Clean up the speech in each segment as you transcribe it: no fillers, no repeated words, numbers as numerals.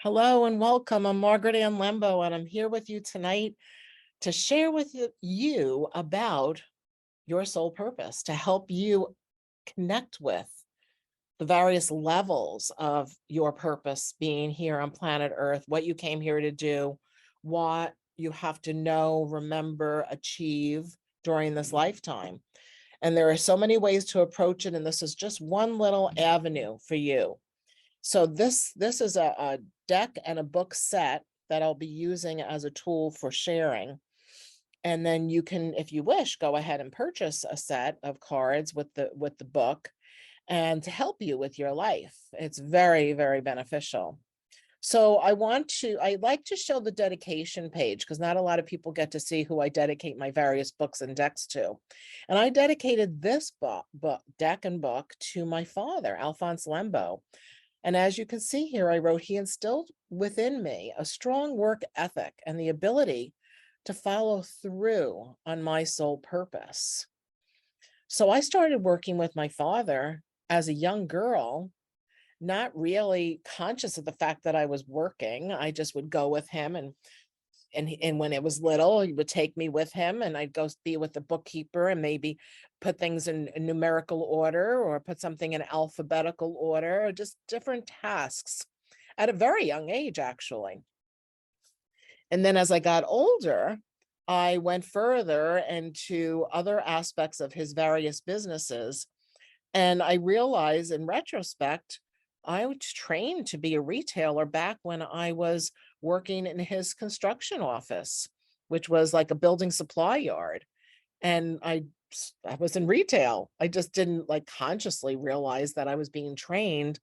Hello and welcome. I'm Margaret Ann Lembo, and I'm here with you tonight to share with you about your soul purpose, to help you connect with the various levels of your purpose being here on planet Earth, what you came here to do, what you have to know, remember, achieve during this lifetime. And there are so many ways to approach it, and this is just one little avenue for you. So this is a deck and a book set that I'll be using as a tool for sharing. And then you can, if you wish, go ahead and purchase a set of cards with the book and to help you with your life. It's very, very beneficial. So I like to show the dedication page because not a lot of people get to see who I dedicate my various books and decks to. And I dedicated this deck and book to my father, Alphonse Lembo. And as you can see here, I wrote, he instilled within me a strong work ethic and the ability to follow through on my soul purpose. So I started working with my father as a young girl, not really conscious of the fact that I was working. I just would go with him and when it was little, he would take me with him and I'd go be with the bookkeeper and maybe put things in numerical order or put something in alphabetical order, or just different tasks at a very young age, actually. And then as I got older, I went further into other aspects of his various businesses. And I realized in retrospect, I was trained to be a retailer back when I was working in his construction office, which was like a building supply yard. And I was in retail. I just didn't like consciously realize that I was being trained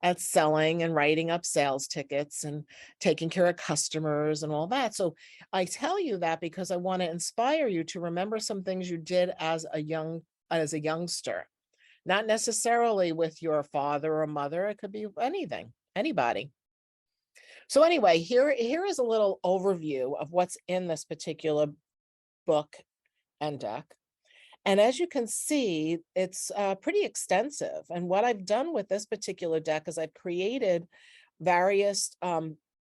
at selling and writing up sales tickets and taking care of customers and all that. So I tell you that because I want to inspire you to remember some things you did as a youngster, not necessarily with your father or mother. It could be anything, anybody. So anyway, here is a little overview of what's in this particular book and deck. And as you can see, it's pretty extensive. And what I've done with this particular deck is I've created various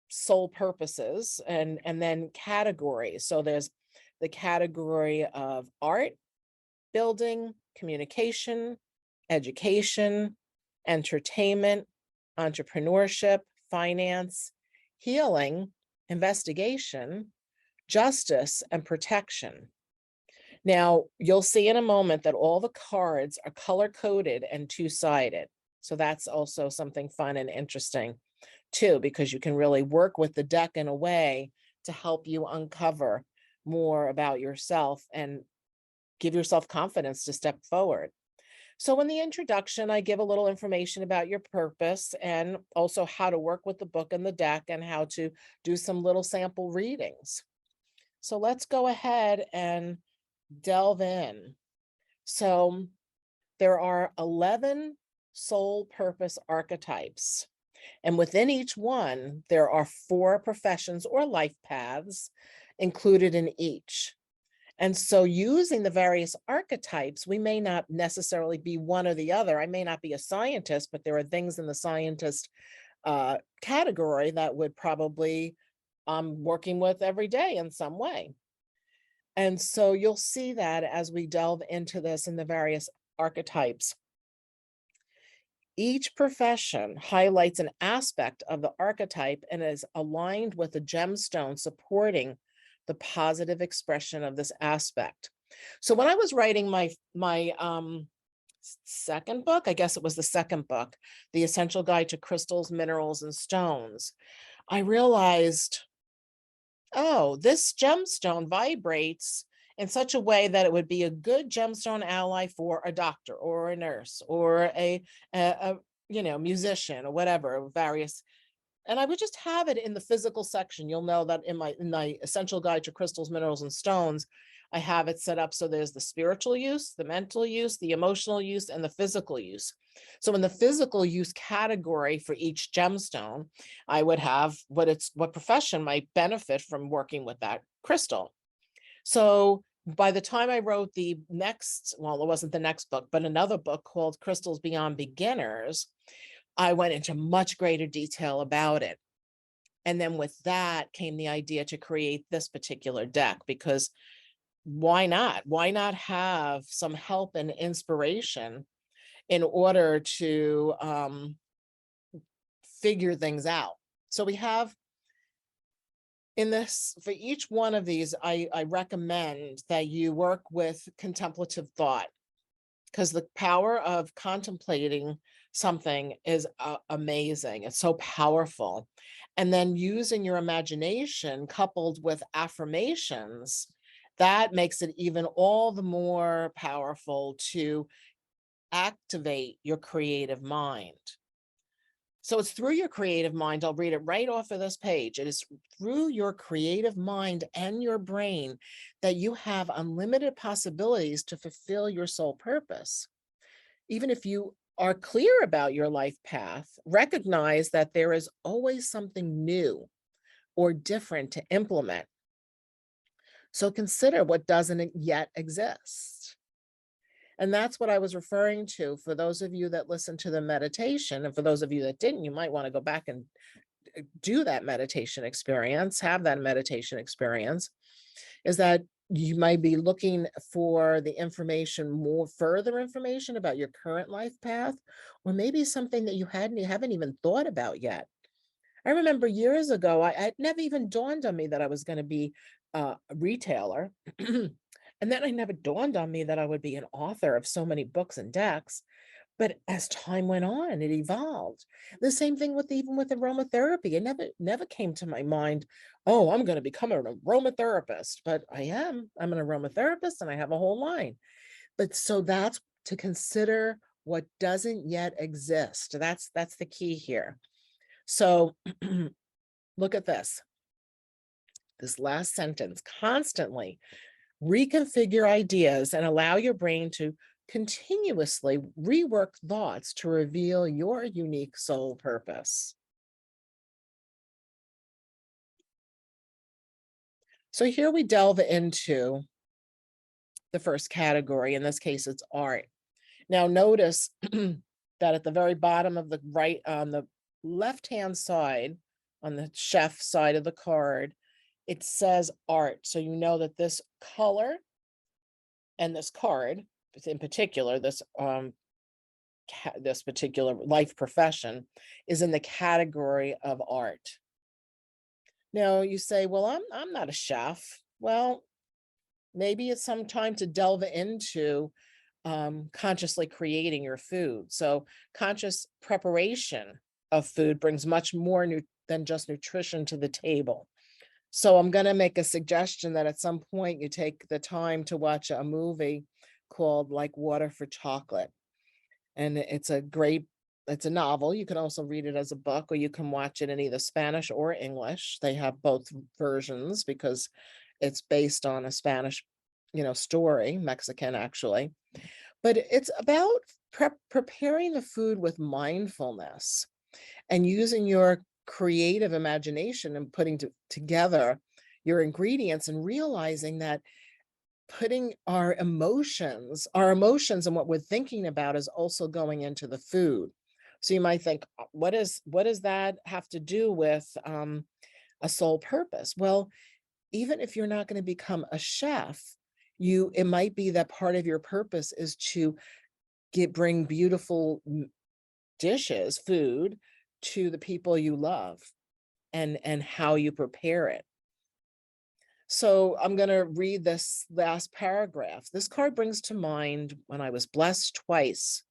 soul purposes and then categories. So there's the category of art, building, communication, education, entertainment, entrepreneurship, finance, healing, investigation, justice, and protection. Now, you'll see in a moment that all the cards are color-coded and two-sided. So that's also something fun and interesting too, because you can really work with the deck in a way to help you uncover more about yourself and give yourself confidence to step forward. So in the introduction, I give a little information about your purpose and also how to work with the book and the deck and how to do some little sample readings. So let's go ahead and delve in. So there are 11 soul purpose archetypes. And within each one, there are 4 professions or life paths included in each. And so using the various archetypes, we may not necessarily be one or the other. I may not be a scientist, but there are things in the scientist category that would probably I'm working with every day in some way. And so you'll see that as we delve into this in the various archetypes. Each profession highlights an aspect of the archetype and is aligned with a gemstone supporting the positive expression of this aspect. So when I was writing my second book, I guess it was the second book, The Essential Guide to Crystals, Minerals, and Stones, I realized, oh, this gemstone vibrates in such a way that it would be a good gemstone ally for a doctor or a nurse or a musician or whatever, various. And I would just have it in the physical section. You'll know that in my Essential Guide to Crystals, Minerals, and Stones, I have it set up so there's the spiritual use, the mental use, the emotional use, and the physical use. So in the physical use category for each gemstone, I would have what profession might benefit from working with that crystal. So by the time I wrote the next, well, it wasn't the next book, but another book called Crystals Beyond Beginners, I went into much greater detail about it. And then with that came the idea to create this particular deck, because why not? Why not have some help and inspiration in order to figure things out? So we have in this, for each one of these, I recommend that you work with contemplative thought, because the power of contemplating something is amazing. It's so powerful. And then using your imagination coupled with affirmations, that makes it even all the more powerful to activate your creative mind. So it's through your creative mind. I'll read it right off of this page. It is through your creative mind and your brain that you have unlimited possibilities to fulfill your soul purpose. Even if you are clear about your life path, recognize that there is always something new or different to implement. So consider what doesn't yet exist. And that's what I was referring to. For those of you that listened to the meditation, and for those of you that didn't, you might want to go back and do that meditation experience, have that meditation experience, is that you might be looking for the information, more further information about your current life path, or maybe something that you haven't even thought about yet. I remember years ago, it never even dawned on me that I was going to be a retailer. And then it never dawned on me that I would be an author of so many books and decks. But as time went on, it evolved. The same thing with even with aromatherapy. It never came to my mind, oh, I'm going to become an aromatherapist. But I am. I'm an aromatherapist and I have a whole line. But so that's to consider what doesn't yet exist. That's the key here. So look at this last sentence: constantly reconfigure ideas and allow your brain to continuously rework thoughts to reveal your unique soul purpose. So here we delve into the first category. In this case, it's art. Now notice that at the very bottom of the right, on the left-hand side, on the chef side of the card, it says art. So you know that this color and this card, in particular, this particular life profession, is in the category of art. Now you say, well, I'm not a chef. Well, maybe it's some time to delve into consciously creating your food. So conscious preparation of food brings much more than just nutrition to the table. So I'm going to make a suggestion that at some point you take the time to watch a movie called Like Water for Chocolate. And it's a novel. You can also read it as a book, or you can watch it in either Spanish or English. They have both versions because it's based on a Spanish, story, Mexican actually. But it's about preparing the food with mindfulness and using your creative imagination and putting together your ingredients, and realizing that putting our emotions and what we're thinking about is also going into the food. So you might think, what does that have to do with a soul purpose? Well, even if you're not going to become a chef, it might be that part of your purpose is to bring beautiful dishes, food, to the people you love, and how you prepare it. So I'm going to read this last paragraph. This card brings to mind when I was blessed twice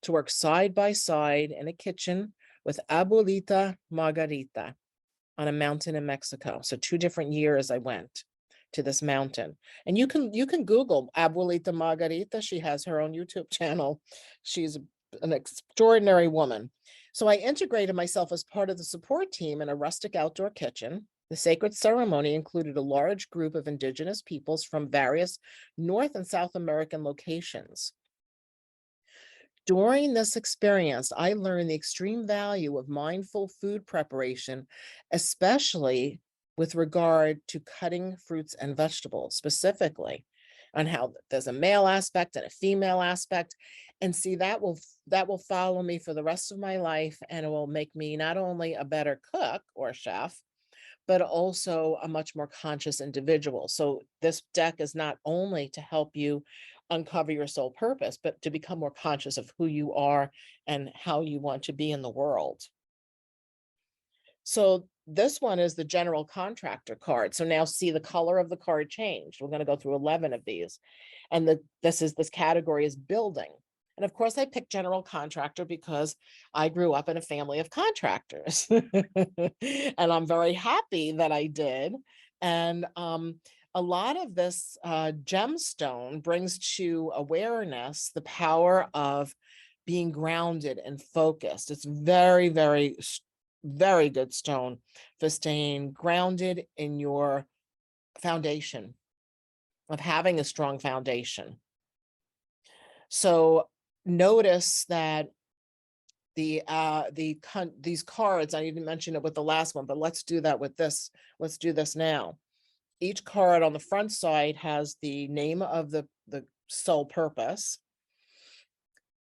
to work side by side in a kitchen with Abuelita Margarita on a mountain in Mexico. So 2 different years I went to this mountain. And you can Google Abuelita Margarita. She has her own YouTube channel. She's an extraordinary woman. So I integrated myself as part of the support team in a rustic outdoor kitchen. The sacred ceremony included a large group of indigenous peoples from various North and South American locations. During this experience, I learned the extreme value of mindful food preparation, especially with regard to cutting fruits and vegetables, specifically on how there's a male aspect and a female aspect. And see, that will follow me for the rest of my life, and it will make me not only a better cook or chef, but also a much more conscious individual. So this deck is not only to help you uncover your soul purpose, but to become more conscious of who you are and how you want to be in the world. So this one is the general contractor card. So now see the color of the card changed. We're going to go through 11 of these. And this category is building. And of course, I picked general contractor because I grew up in a family of contractors. And I'm very happy that I did. And a lot of this gemstone brings to awareness the power of being grounded and focused. It's very, very good stone for staying grounded in your foundation, of having a strong foundation. So notice that these cards, I didn't mention it with the last one, but let's do that with this. Let's do this now. Each card on the front side has the name of the soul purpose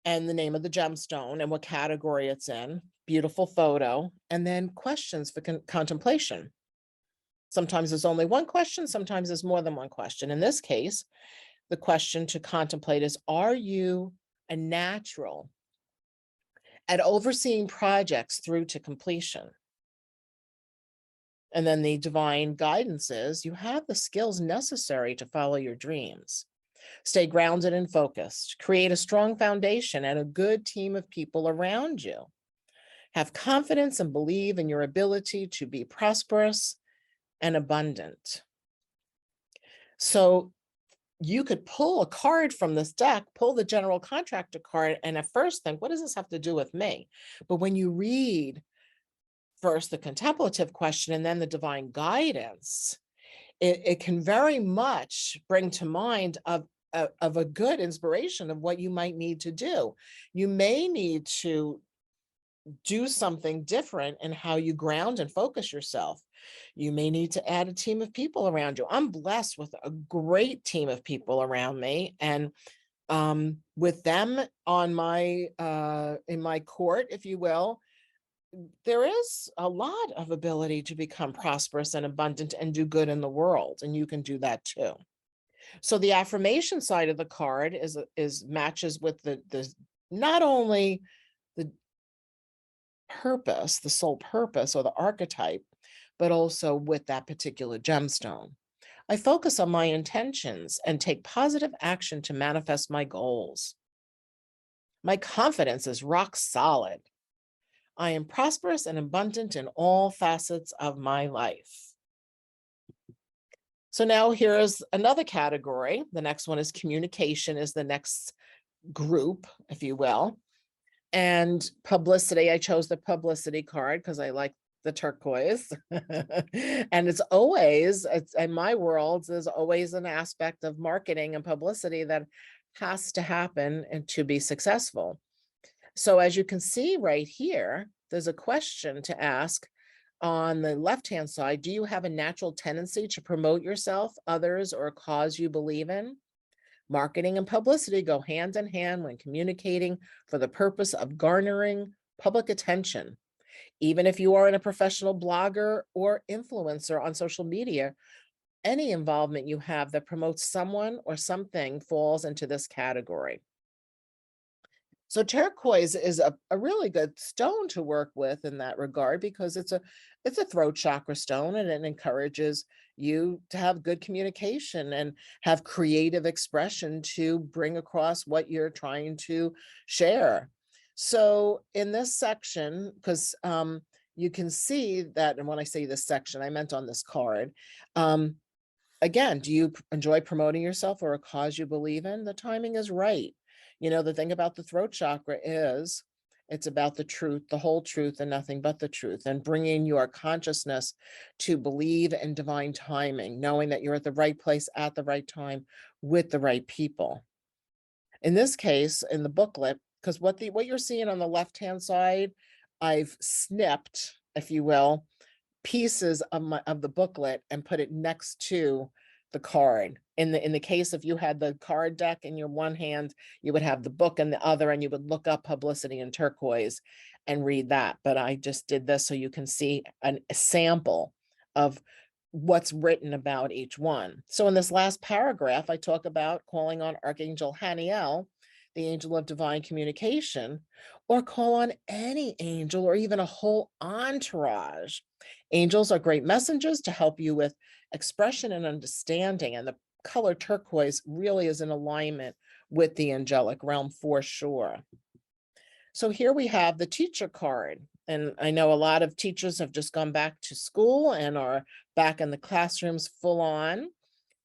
and the name of the gemstone and what category it's in. Beautiful photo. And then questions for contemplation. Sometimes there's only one question. Sometimes there's more than one question. In this case, the question to contemplate is, are you a natural at overseeing projects through to completion? And then the divine guidance is, you have the skills necessary to follow your dreams. Stay grounded and focused. Create a strong foundation and a good team of people around you. Have confidence and believe in your ability to be prosperous and abundant. So you could pull a card from this deck, pull the general contractor card, and at first think, what does this have to do with me? But when you read first the contemplative question and then the divine guidance, it can very much bring to mind of a good inspiration of what you might need to do. You may need to do something different in how you ground and focus yourself. You may need to add a team of people around you. I'm blessed with a great team of people around me, and with them on my in my court, if you will, there is a lot of ability to become prosperous and abundant and do good in the world, and you can do that too. So the affirmation side of the card is matches with the not only the purpose, the soul purpose or the archetype, but also with that particular gemstone. I focus on my intentions and take positive action to manifest my goals. My confidence is rock solid. I am prosperous and abundant in all facets of my life. So now here's another category. The next one is communication, is the next group, if you will. And publicity, I chose the publicity card because I like the turquoise. And it's in my world, there's always an aspect of marketing and publicity that has to happen and to be successful. So as you can see right here, there's a question to ask on the left-hand side. Do you have a natural tendency to promote yourself, others, or a cause you believe in? Marketing and publicity go hand in hand when communicating for the purpose of garnering public attention. Even if you are a professional blogger or influencer on social media, any involvement you have that promotes someone or something falls into this category. So turquoise is a really good stone to work with in that regard, because it's a throat chakra stone, and it encourages you to have good communication and have creative expression to bring across what you're trying to share. So in this section, because you can see that, and when I say this section, I meant on this card, again, do you enjoy promoting yourself or a cause you believe in? The timing is right. You know, the thing about the throat chakra is it's about the truth, the whole truth, and nothing but the truth, and bringing your consciousness to believe in divine timing, knowing that you're at the right place at the right time with the right people. In this case, in the booklet, because what you're seeing on the left-hand side, I've snipped, if you will, pieces of the booklet and put it next to the card. In the case, if you had the card deck in your one hand, you would have the book in the other, and you would look up publicity in turquoise and read that. But I just did this so you can see a sample of what's written about each one. So in this last paragraph, I talk about calling on Archangel Haniel, the angel of divine communication, or call on any angel or even a whole entourage. Angels are great messengers to help you with expression and understanding, and the color turquoise really is in alignment with the angelic realm for sure. So here we have the teacher card. And I know a lot of teachers have just gone back to school and are back in the classrooms full on.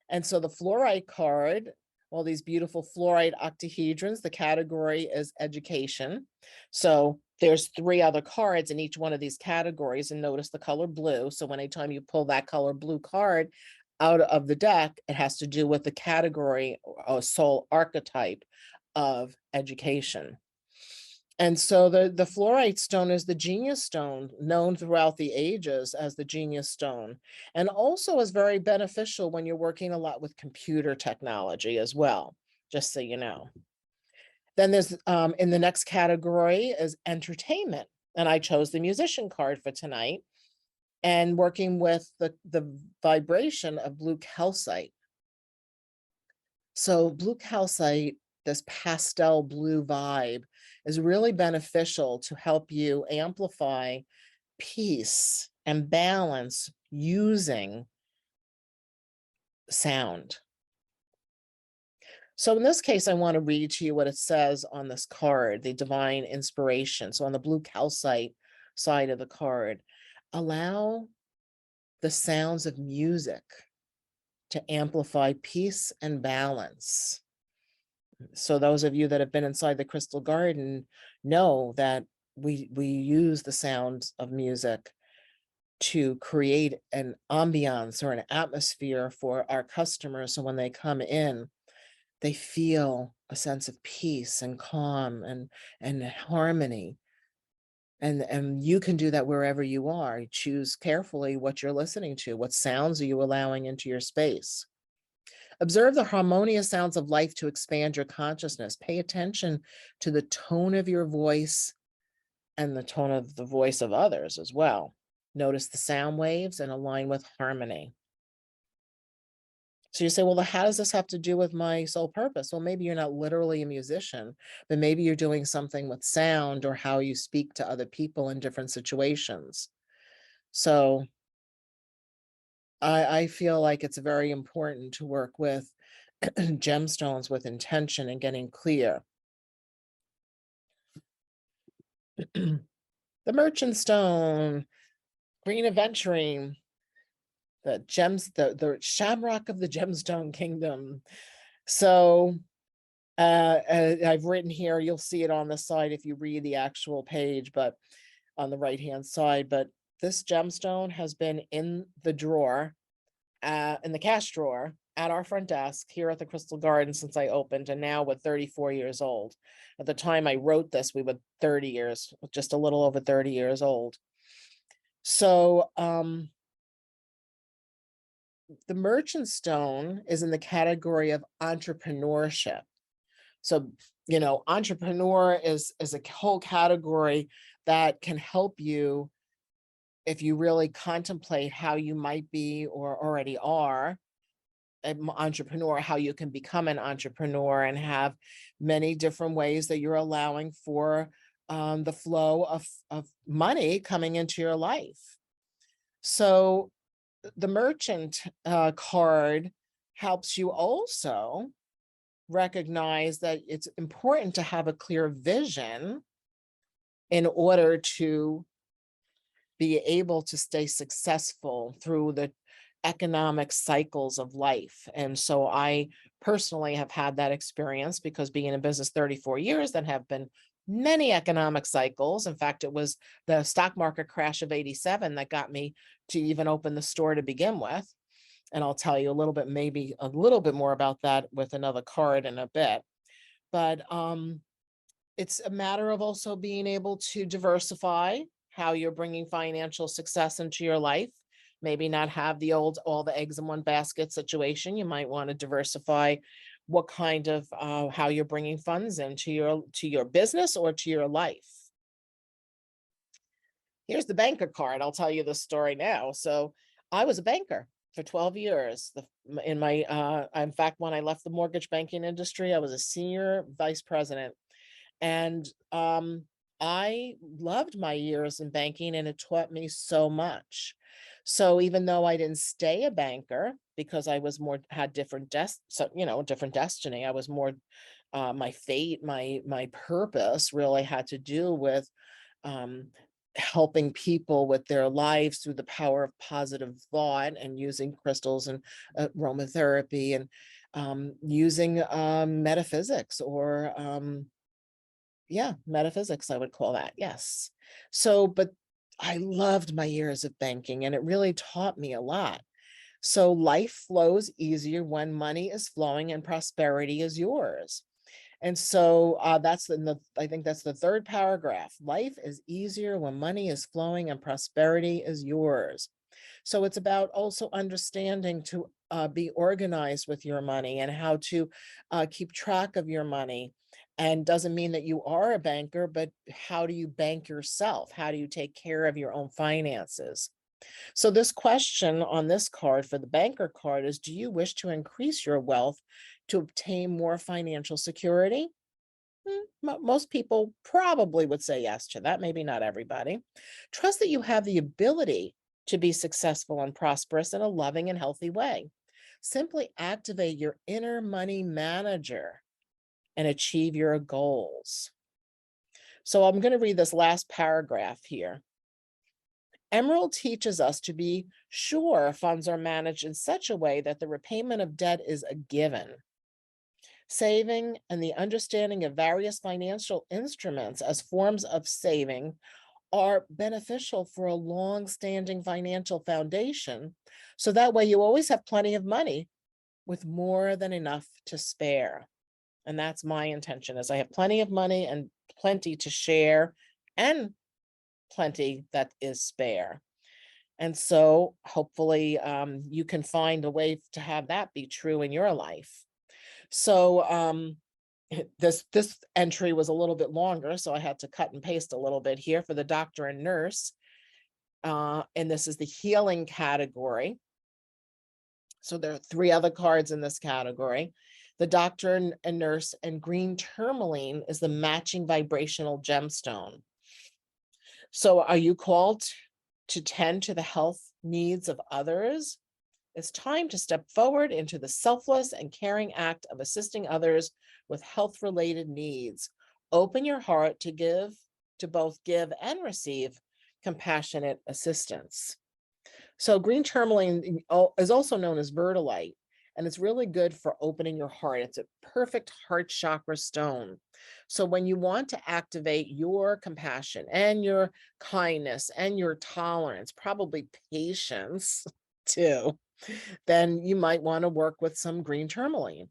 And so the fluorite card, all these beautiful fluorite octahedrons, the category is education. So there's 3 other cards in each one of these categories, and notice the color blue. So anytime you pull that color blue card out of the deck, it has to do with the category or soul archetype of education. And so the fluorite stone is the genius stone, known throughout the ages as the genius stone, and also is very beneficial when you're working a lot with computer technology as well, just so you know. Then there's in the next category is entertainment, and I chose the musician card for tonight, and working with the vibration of blue calcite. So blue calcite, this pastel blue vibe, is really beneficial to help you amplify peace and balance using sound. So in this case, I want to read to you what it says on this card, the divine inspiration. So on the blue calcite side of the card, allow the sounds of music to amplify peace and balance. So those of you that have been inside the crystal garden know that we use the sounds of music to create an ambiance or an atmosphere for our customers. So when they come in, they feel a sense of peace and calm and harmony. And you can do that wherever you are. Choose carefully what you're listening to. What sounds are you allowing into your space? Observe the harmonious sounds of life to expand your consciousness. Pay attention to the tone of your voice and the tone of the voice of others as well. Notice the sound waves and align with harmony. So you say, well, how does this have to do with my soul purpose? Well, maybe you're not literally a musician, but maybe you're doing something with sound or how you speak to other people in different situations. So I feel like it's very important to work with gemstones with intention and getting clear. The merchant stone, green aventurine, the shamrock of the gemstone kingdom. So I've written here, you'll see it on the side if you read the actual page, but on the right hand side, but this gemstone has been in the drawer, in the cash drawer at our front desk here at the Crystal Garden since I opened, and now we're 34 years old. At the time I wrote this, we were 30 years, just a little over 30 years old. So the merchant stone is in the category of entrepreneurship. So, you know, entrepreneur is a whole category that can help you if you really contemplate how you might be or already are an entrepreneur, how you can become an entrepreneur and have many different ways that you're allowing for the flow of money coming into your life. So the merchant card helps you also recognize that it's important to have a clear vision in order to be able to stay successful through the economic cycles of life. And so I personally have had that experience because being in business 34 years, then have been many economic cycles. In fact, it was the stock market crash of 87 that got me to even open the store to begin with. And I'll tell you a little bit, maybe a little bit more about that with another card in a bit. But it's a matter of also being able to diversify how you're bringing financial success into your life. Maybe not have the old all the eggs in one basket situation. You might want to diversify what kind of how you're bringing funds into your business or to your life. Here's the banker card. I'll tell you the story now. So I was a banker for 12 years. In my, in fact, when I left the mortgage banking industry, I was a senior vice president. And I loved my years in banking and it taught me so much. So even though I didn't stay a banker because I was more had different so different destiny, I was more my fate, my purpose really had to do with um, helping people with their lives through the power of positive thought and using crystals and aromatherapy and using metaphysics or yeah, metaphysics, I would call that. Yes. So, but I loved my years of banking and it really taught me a lot. So life flows easier when money is flowing and prosperity is yours. And so that's I think that's the third paragraph. Life is easier when money is flowing and prosperity is yours. So it's about also understanding to be organized with your money and how to keep track of your money. And doesn't mean that you are a banker, but how do you bank yourself? How do you take care of your own finances? So this question on this card for the banker card is, do you wish to increase your wealth to obtain more financial security? Most people probably would say yes to that, maybe not everybody. Trust that you have the ability to be successful and prosperous in a loving and healthy way. Simply activate your inner money manager and achieve your goals. So I'm going to read this last paragraph here. Emerald teaches us to be sure funds are managed in such a way that the repayment of debt is a given. Saving and the understanding of various financial instruments as forms of saving are beneficial for a long-standing financial foundation. So that way you always have plenty of money with more than enough to spare. And that's my intention, is I have plenty of money and plenty to share and plenty that is spare. And so hopefully you can find a way to have that be true in your life. So this entry was a little bit longer, so I had to cut and paste a little bit here for the doctor and nurse. And this is the healing category. So there are 3 other cards in this category. The doctor and nurse, and green tourmaline is the matching vibrational gemstone. So are you called to tend to the health needs of others? It's time to step forward into the selfless and caring act of assisting others with health-related needs. Open your heart to both give and receive compassionate assistance. So green tourmaline is also known as verdolite, and it's really good for opening your heart. It's a perfect heart chakra stone. So when you want to activate your compassion and your kindness and your tolerance, probably patience too, then you might want to work with some green tourmaline.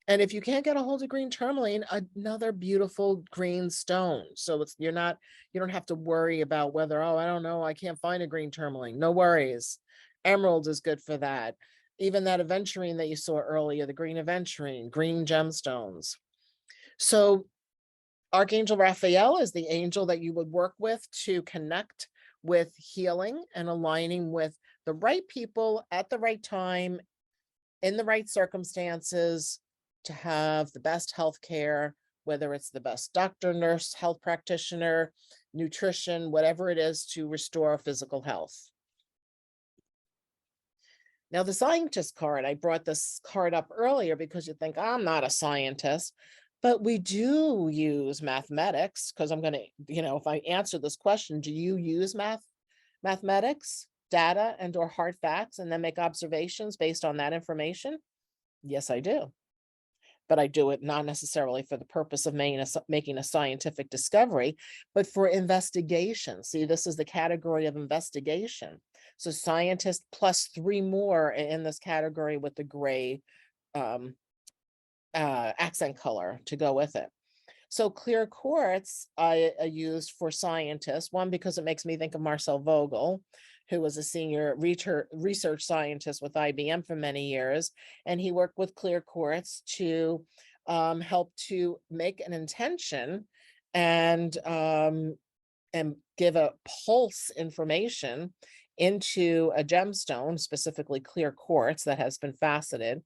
And if you can't get a hold of green tourmaline, another beautiful green stone. So you don't have to worry about whether, oh, I don't know, I can't find a green tourmaline. No worries. Emerald is good for that. Even that aventurine that you saw earlier, the green aventurine, green gemstones. So Archangel Raphael is the angel that you would work with to connect with healing and aligning with the right people at the right time, in the right circumstances, to have the best health care, whether it's the best doctor, nurse, health practitioner, nutrition, whatever it is to restore physical health. Now, the scientist card, I brought this card up earlier because you think, I'm not a scientist, but we do use mathematics, because I'm going to, if I answer this question, do you use mathematics, data, and or hard facts, and then make observations based on that information? Yes, I do. But I do it not necessarily for the purpose of making a scientific discovery, but for investigation. See, this is the category of investigation. So scientist plus 3 more in this category with the gray accent color to go with it. So clear quartz I used for scientists, one, because it makes me think of Marcel Vogel, who was a senior research scientist with IBM for many years. And he worked with clear quartz to help to make an intention and give a pulse information into a gemstone, specifically clear quartz that has been faceted,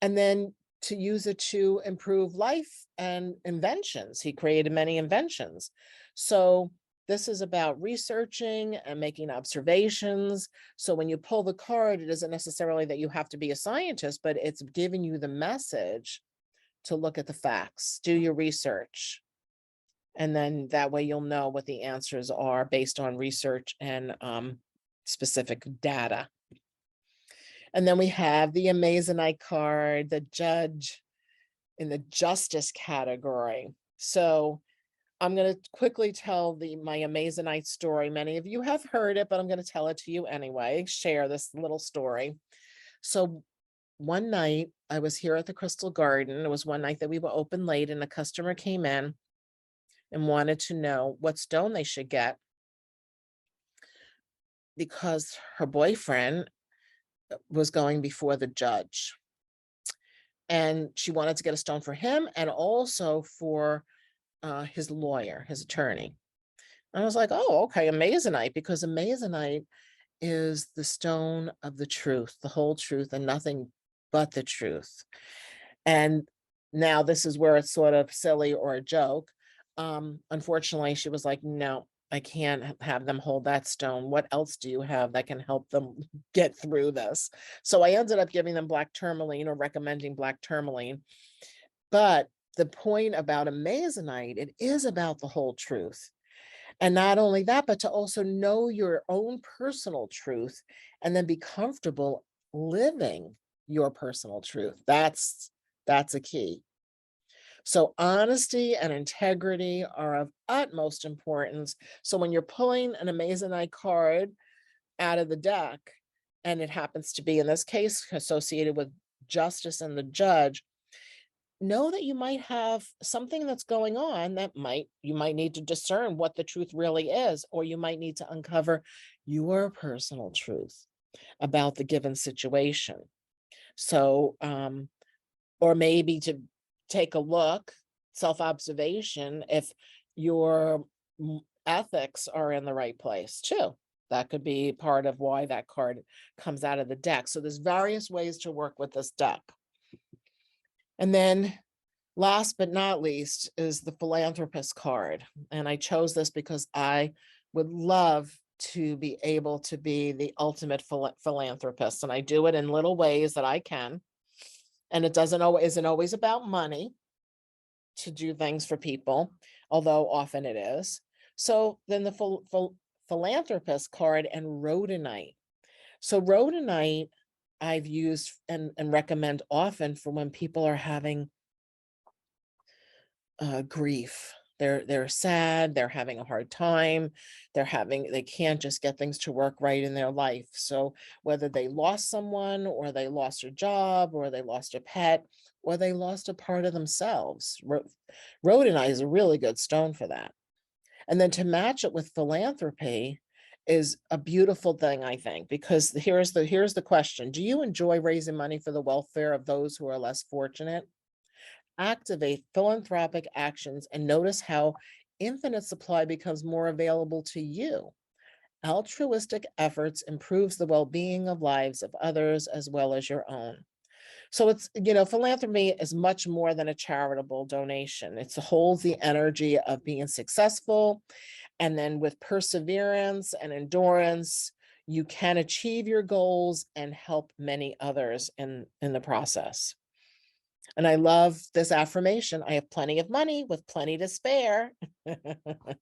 and then to use it to improve life and inventions. He created many inventions. So this is about researching and making observations. So when you pull the card, it isn't necessarily that you have to be a scientist, but it's giving you the message to look at the facts, do your research. And then that way you'll know what the answers are based on research and specific data. And then we have the Amazonite card, the judge in the justice category. So I'm going to quickly tell my Amazonite story. Many of you have heard it, but I'm going to tell it to you anyway, share this little story. So one night I was here at the Crystal Garden. It was one night that we were open late and a customer came in and wanted to know what stone they should get because her boyfriend was going before the judge. And she wanted to get a stone for him and also for his lawyer, his attorney. And I was like, oh, okay, Amazonite, because Amazonite is the stone of the truth, the whole truth, and nothing but the truth. And now this is where it's sort of silly or a joke. Unfortunately, she was like, no, I can't have them hold that stone. What else do you have that can help them get through this? So I ended up giving them black tourmaline or recommending black tourmaline. But the point about Amazonite, it is about the whole truth. And not only that, but to also know your own personal truth and then be comfortable living your personal truth. That's a key. So honesty and integrity are of utmost importance. So when you're pulling an Amazonite card out of the deck, and it happens to be, in this case, associated with justice and the judge, know that you might have something that's going on that you might need to discern what the truth really is, or you might need to uncover your personal truth about the given situation. So, or maybe to take a look, self-observation, if your ethics are in the right place too. That could be part of why that card comes out of the deck. So there's various ways to work with this deck. And then last but not least is the philanthropist card. And I chose this because I would love to be able to be the ultimate philanthropist. And I do it in little ways that I can. And it isn't always about money to do things for people, although often it is. So then the philanthropist card and rhodonite. So rhodonite I've used and recommend often for when people are having grief. They're sad, they're having a hard time, they can't just get things to work right in their life. So whether they lost someone or they lost a job or they lost a pet or they lost a part of themselves, rhodonite is a really good stone for that. And then to match it with philanthropy is a beautiful thing, I think, because here's the question. Do you enjoy raising money for the welfare of those who are less fortunate? Activate philanthropic actions and notice how infinite supply becomes more available to you. Altruistic efforts improves the well-being of lives of others as well as your own. So it's, philanthropy is much more than a charitable donation. It holds the energy of being successful. And then with perseverance and endurance, you can achieve your goals and help many others in the process. And I love this affirmation. I have plenty of money with plenty to spare.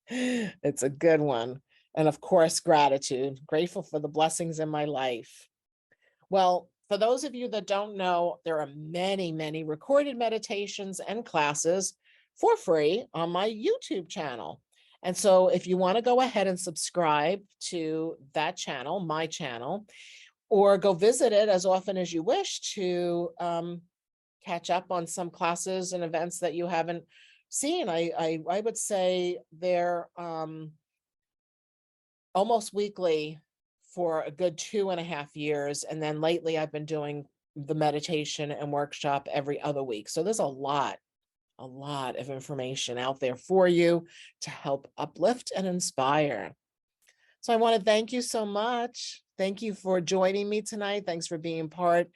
It's a good one. And of course, gratitude, grateful for the blessings in my life. Well, for those of you that don't know, there are many, many recorded meditations and classes for free on my YouTube channel. And so if you want to go ahead and subscribe to that channel, my channel, or go visit it as often as you wish to catch up on some classes and events that you haven't seen. I would say they're almost weekly for a good 2.5 years. And then lately I've been doing the meditation and workshop every other week. So there's a lot of information out there for you to help uplift and inspire. So I want to thank you so much. Thank you for joining me tonight. Thanks for being part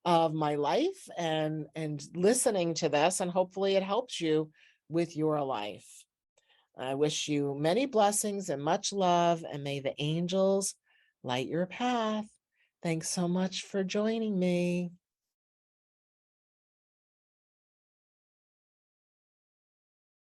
of my life and listening to this, and hopefully it helps you with your life. I wish you many blessings and much love, and may the angels light your path. Thanks so much for joining me.